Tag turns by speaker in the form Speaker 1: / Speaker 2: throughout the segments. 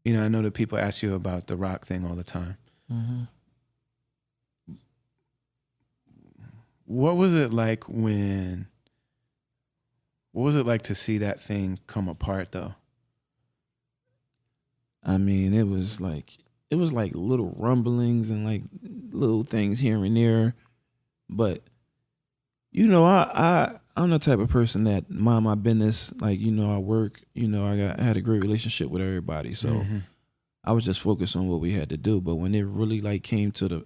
Speaker 1: You know, I know that people ask you about the rock thing all the time.
Speaker 2: Mm-hmm.
Speaker 1: What was it like when? What was it like to see that thing come apart, though?
Speaker 2: I mean, it was like little rumblings and like little things here and there, but I'm the type of person that mind my business. Like I work. I had a great relationship with everybody, so
Speaker 1: Mm-hmm.
Speaker 2: I was just focused on what we had to do. But when it really like came to the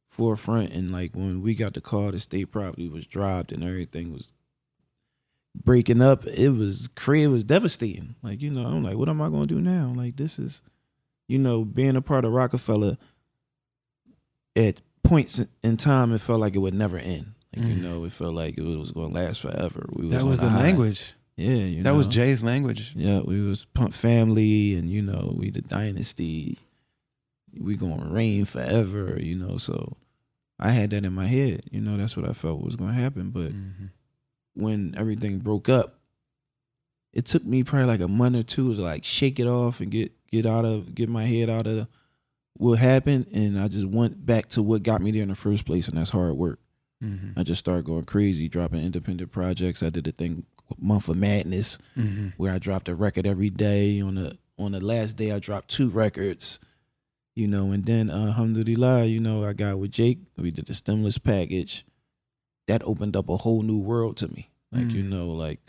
Speaker 2: forefront, and like when we got the call, the state property was dropped and everything was breaking up, it was crazy. It was devastating. Like I'm like, what am I gonna do now? Like this is, being a part of Rockefeller. At points in time, it felt like it would never end. Like it felt like it was going to last forever. We was
Speaker 1: That
Speaker 2: on
Speaker 1: was
Speaker 2: a
Speaker 1: the
Speaker 2: high.
Speaker 1: language.
Speaker 2: Yeah,
Speaker 1: That was Jay's language.
Speaker 2: Yeah, we was pump family, and we the dynasty. We gonna reign forever. So I had that in my head. That's what I felt was gonna happen. But when everything broke up, it took me probably like a month or two to like shake it off and get my head out of what happened, and I just went back to what got me there in the first place, and that's hard work.
Speaker 1: Mm-hmm.
Speaker 2: I just started going crazy, dropping independent projects. I did a thing, Month of Madness, where I dropped a record every day. On the last day, I dropped 2 records. And then alhamdulillah, I got with Jake. We did the stimulus package. That opened up a whole new world to me. Like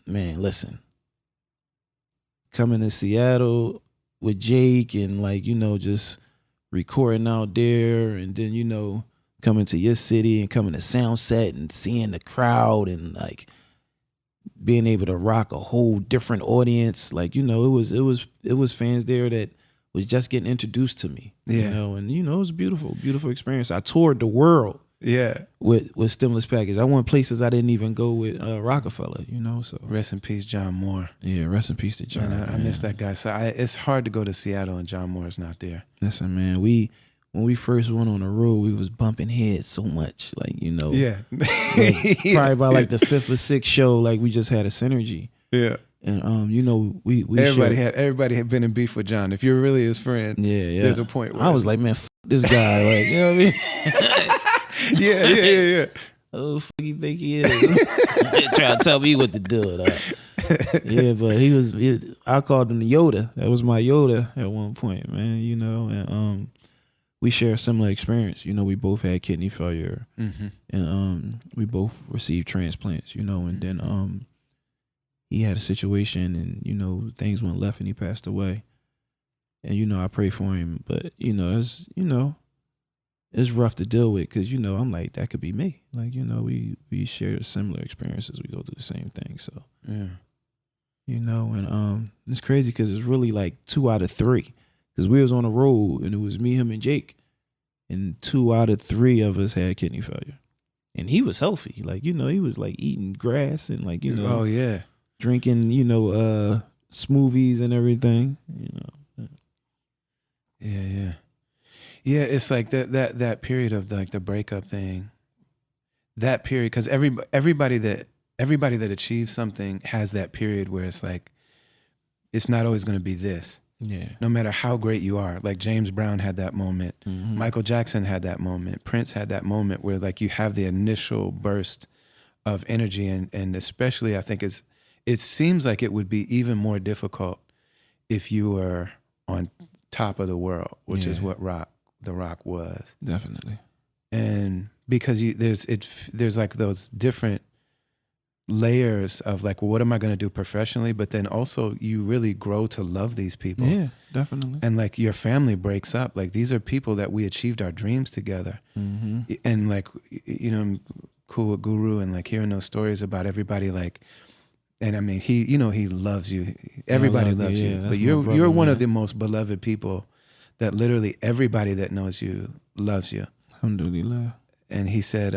Speaker 2: man, listen, coming to Seattle with Jake and just recording out there, and then coming to your city and coming to Soundset and seeing the crowd and like being able to rock a whole different audience. Like it was fans there that was just getting introduced to me. And it was a beautiful experience. I toured the world.
Speaker 1: Yeah,
Speaker 2: with stimulus package. I went places I didn't even go with Rockefeller. So
Speaker 1: rest in peace, John Moore.
Speaker 2: Yeah, rest in peace to John.
Speaker 1: Man, I miss that guy. So it's hard to go to Seattle and John Moore is not there.
Speaker 2: Listen, man, when we first went on the road, we was bumping heads so much,
Speaker 1: Yeah,
Speaker 2: probably by like the 5th or 6th show, like we just had a synergy.
Speaker 1: Yeah,
Speaker 2: and we
Speaker 1: everybody had been in beef with John. If you're really his friend, there's a point where
Speaker 2: I was like, man, f this guy, like what I mean.
Speaker 1: Yeah.
Speaker 2: Oh, fuck you think he is? Trying to tell me what to do. Yeah, but I called him the Yoda. That was my Yoda at one point, man. And we share a similar experience. We both had kidney failure, and we both received transplants. And then he had a situation, and things went left, and he passed away. And I pray for him, but that's it's rough to deal with because I'm like, that could be me. Like we share similar experiences. We go through the same thing. So
Speaker 1: yeah,
Speaker 2: and it's crazy because it's really like 2 out of 3 because we was on the road and it was me, him, and Jake, and 2 out of 3 of us had kidney failure, and he was healthy. Like he was like eating grass and like
Speaker 1: oh yeah,
Speaker 2: drinking smoothies and everything.
Speaker 1: Yeah, it's like that period of like the breakup thing. That period, because everybody that achieves something has that period where it's like, it's not always going to be this.
Speaker 2: Yeah.
Speaker 1: No matter how great you are, like James Brown had that moment, Michael Jackson had that moment, Prince had that moment where like you have the initial burst of energy, and especially I think it seems like it would be even more difficult if you were on top of the world, which is what the Rock was.
Speaker 2: Definitely.
Speaker 1: And because there's like those different layers of like, well, what am I going to do professionally? But then also you really grow to love these people.
Speaker 2: Yeah, definitely.
Speaker 1: And like your family breaks up. Like these are people that we achieved our dreams together. And like, I'm cool with Guru and like hearing those stories about everybody like, and I mean, he loves you. Everybody loves you. But you're one of the most beloved people that literally everybody that knows you loves you.
Speaker 2: Alhamdulillah.
Speaker 1: And he said,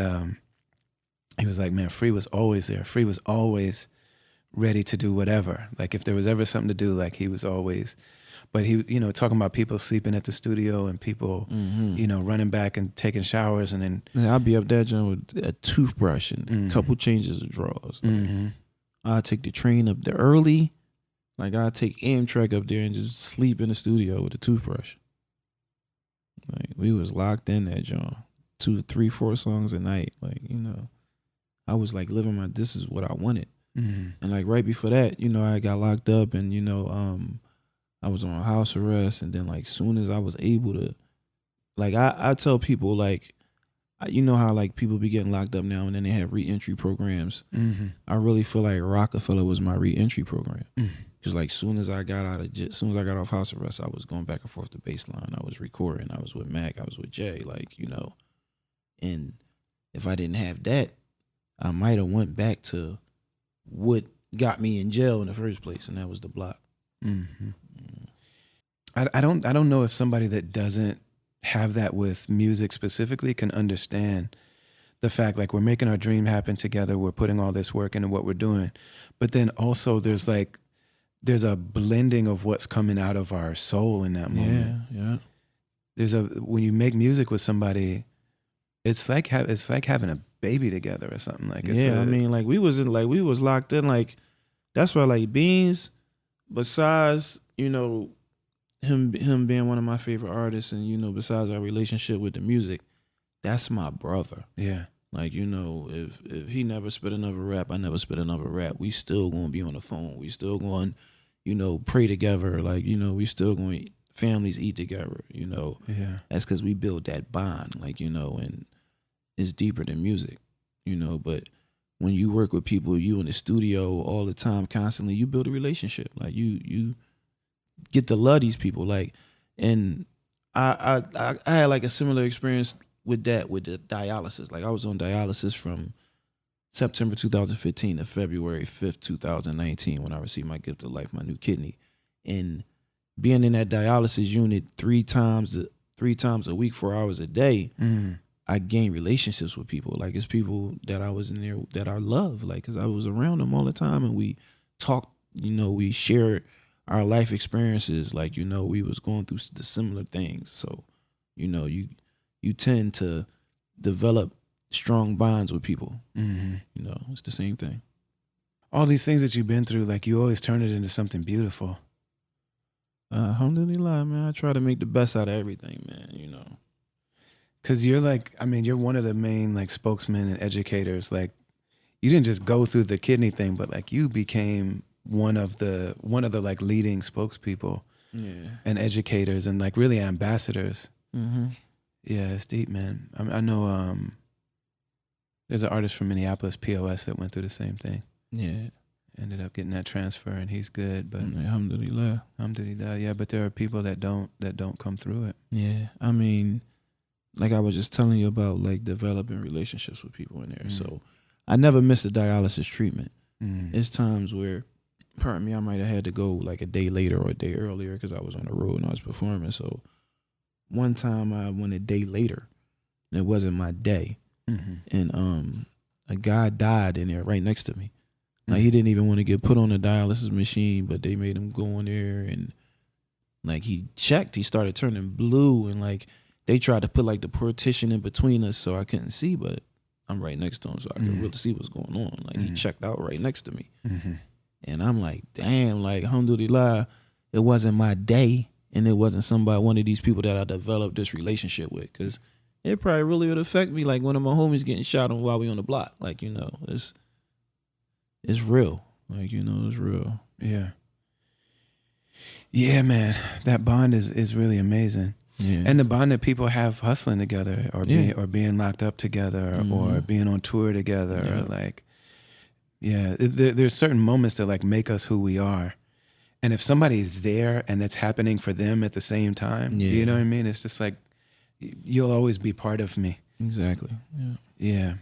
Speaker 1: he was like, man, Free was always there. Free was always ready to do whatever. Like if there was ever something to do, like he was always, but he, talking about people sleeping at the studio and people, running back and taking showers. And then
Speaker 2: I'll be up there, John, with a toothbrush and a couple changes of drawers. Like, I take the train up there early, Like I take Amtrak up there and just sleep in the studio with a toothbrush. Like we was locked in that joint, 2, 3, 4 songs a night. Like I was like living this is what I wanted.
Speaker 1: Mm-hmm.
Speaker 2: And like right before that, I got locked up and I was on house arrest, and then like soon as I was able to, like I tell people like, how like people be getting locked up now and then they have reentry programs.
Speaker 1: Mm-hmm.
Speaker 2: I really feel like Rockefeller was my reentry program.
Speaker 1: Mm-hmm.
Speaker 2: Cause like soon as I got off house arrest, I was going back and forth to baseline. I was recording. I was with Mac. I was with Jay. Like and if I didn't have that, I might have went back to what got me in jail in the first place, and that was the block.
Speaker 1: Mm-hmm. I don't know if somebody that doesn't have that with music specifically can understand the fact like we're making our dream happen together. We're putting all this work into what we're doing, but then also there's a blending of what's coming out of our soul in that moment.
Speaker 2: Yeah.
Speaker 1: When you make music with somebody, it's like having a baby together or something. Like
Speaker 2: I mean, like we was locked in. Like that's why like Beans, besides him being one of my favorite artists, and besides our relationship with the music, that's my brother.
Speaker 1: Yeah.
Speaker 2: Like if he never spit another rap, I never spit another rap. We still gonna be on the phone. We still going, pray together. Like we still going families eat together.
Speaker 1: Yeah.
Speaker 2: That's because we build that bond. Like and it's deeper than music. But when you work with people, you in the studio all the time, constantly, you build a relationship. Like you get to love these people. Like, and I had like a similar experience with the dialysis. Like I was on dialysis from September 2015 to February 5th, 2019, when I received my gift of life, my new kidney. And being in that dialysis unit 3 times a week, 4 hours a day, I gained relationships with people. Like it's people that I was in there that I love, like, cause I was around them all the time and we talked, we shared our life experiences. Like, we was going through the similar things. So, you tend to develop strong bonds with people.
Speaker 1: Mm-hmm.
Speaker 2: It's the same thing.
Speaker 1: All these things that you've been through, like you always turn it into something beautiful.
Speaker 2: Alhamdulillah, man. I try to make the best out of everything, man,
Speaker 1: Cause you're like, I mean, you're one of the main like spokesmen and educators. Like you didn't just go through the kidney thing, but like you became one of the like leading spokespeople and educators and like really ambassadors.
Speaker 2: Mm-hmm.
Speaker 1: Yeah, it's deep, man. I know there's an artist from Minneapolis, POS, that went through the same thing.
Speaker 2: Yeah.
Speaker 1: Ended up getting that transfer and he's good, but
Speaker 2: Alhamdulillah.
Speaker 1: Yeah, but there are people that don't come through it.
Speaker 2: Yeah. I mean, like I was just telling you about like developing relationships with people in there. So I never missed a dialysis treatment. It's times where, pardon me, I might have had to go like a day later or a day earlier because I was on the road and I was performing. So one time I went a day later and it wasn't my day. And a guy died in there right next to me. Like he didn't even want to get put on a dialysis machine, but they made him go in there and like he checked, he started turning blue and like they tried to put like the partition in between us so I couldn't see, but I'm right next to him so I could really see what's going on. Like he checked out right next to me. And I'm like, damn, like alhamdulillah, it wasn't my day and it wasn't one of these people that I developed this relationship with, because it probably really would affect me like one of my homies getting shot on while we on the block. Like, it's real. Like, it's real.
Speaker 1: Yeah. Yeah, man. That bond is really amazing.
Speaker 2: Yeah.
Speaker 1: And the bond that people have hustling together or being locked up together or being on tour together or like, there's certain moments that like make us who we are. And if somebody's there and it's happening for them at the same time, you know what I mean? It's just like, you'll always be part of me.
Speaker 2: Exactly. Yeah.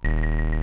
Speaker 1: Yeah.